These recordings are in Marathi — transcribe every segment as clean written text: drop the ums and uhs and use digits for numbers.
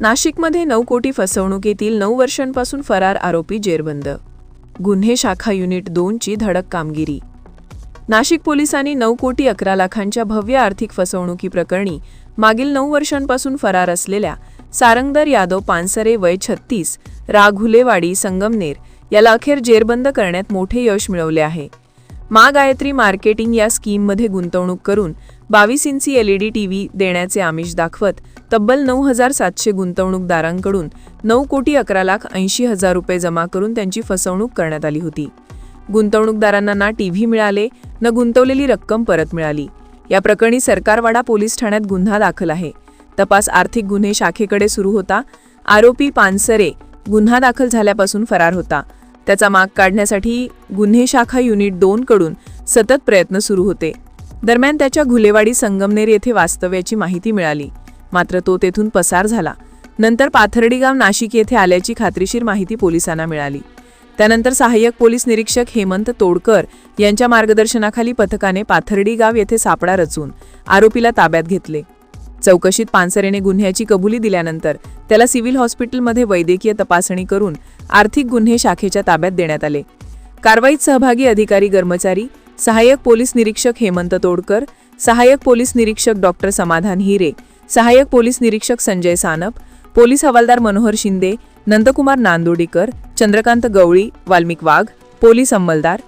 नाशिकमध्ये 9 कोटी फसवणुकीतील 9 वर्षांपासून फरार आरोपी जेरबंद. गुन्हे शाखा युनिट 2 ची धडक कामगिरी. नाशिक पोलिसांनी 9 कोटी 11 लाखांच्या भव्य आर्थिक फसवणुकीप्रकरणी मागील 9 वर्षांपासून फरार असलेल्या सारंगधर यादव पानसरे वय 36 राघुलेवाडी संगमनेर याला अखेर जेरबंद करण्यात मोठे यश मिळवले आहे. मा गायत्री मार्केटिंग या स्कीममध्ये गुंतवणूक करून 22 इंची LED टीव्ही देण्याचे आमिष दाखवत तब्बल 9,700 गुंतवणूकदारांकडून 9 कोटी 11 लाख 80 हजार रुपये जमा करून त्यांची फसवणूक करण्यात आली होती. गुंतवणूकदारांना ना टीव्ही मिळाले न गुंतवलेली रक्कम परत मिळाली. या प्रकरणी सरकारवाडा पोलीस ठाण्यात गुन्हा दाखल आहे. तपास आर्थिक गुन्हे शाखेकडे सुरू होता. आरोपी पानसरे गुन्हा दाखल झाल्यापासून फरार होता. त्याचा माग काढण्यासाठी गुन्हे शाखा युनिट 2 कडून सतत प्रयत्न सुरू होते. दरम्यान त्याच्या घुलेवाडी संगमनेर येथे वास्तव्याची माहिती मिळाली, मात्र तो तेथून पसार झाला. नंतर पाथर्डी गाव नाशिक येथे आल्याची खात्रीशीर माहिती पोलिसांना मिळाली. त्यानंतर सहाय्यक पोलीस निरीक्षक हेमंत तोडकर यांच्या मार्गदर्शनाखाली पथकाने पाथर्डी गाव येथे सापळा रचून आरोपीला ताब्यात घेतले. चौकशीत पानसरेने गुन्ह्याची कबुली दिल्यानंतर त्याला सिव्हिल हॉस्पिटलमध्ये वैद्यकीय तपासणी करून आर्थिक गुन्हे शाखेच्या ताब्यात देण्यात आले. कारवाईत सहभागी अधिकारी कर्मचारी, सहाय्यक पोलीस निरीक्षक हेमंत तोडकर, सहाय्यक पोलीस निरीक्षक डॉक्टर समाधान हिरे, सहाय्यक पोलीस निरीक्षक संजय सानप, पोलीस हवालदार मनोहर शिंदे, नंदकुमार नांदोडीकर, चंद्रकांत गवळी, वाल्मिक वाघ, पोलीस अंमलदार.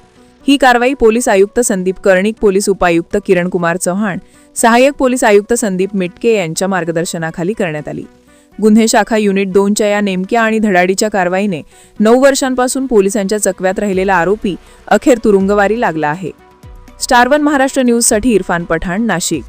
ही कारवाई पोलीस आयुक्त संदीप कर्णिक, पोलीस उपायुक्त किरणकुमार चव्हाण, सहाय्यक पोलीस आयुक्त संदीप मिटके यांच्या मार्गदर्शनाखाली करण्यात आली. गुन्हे शाखा युनिट 2 च्या या नेमक्या आणि धडाडीच्या कारवाईने 9 वर्षांपासून पोलिसांच्या चकव्यात राहिलेला आरोपी अखेर तुरुंगवारी लागला आहे. स्टार 1 महाराष्ट्र न्यूजसाठी इरफान पठाण, नाशिक.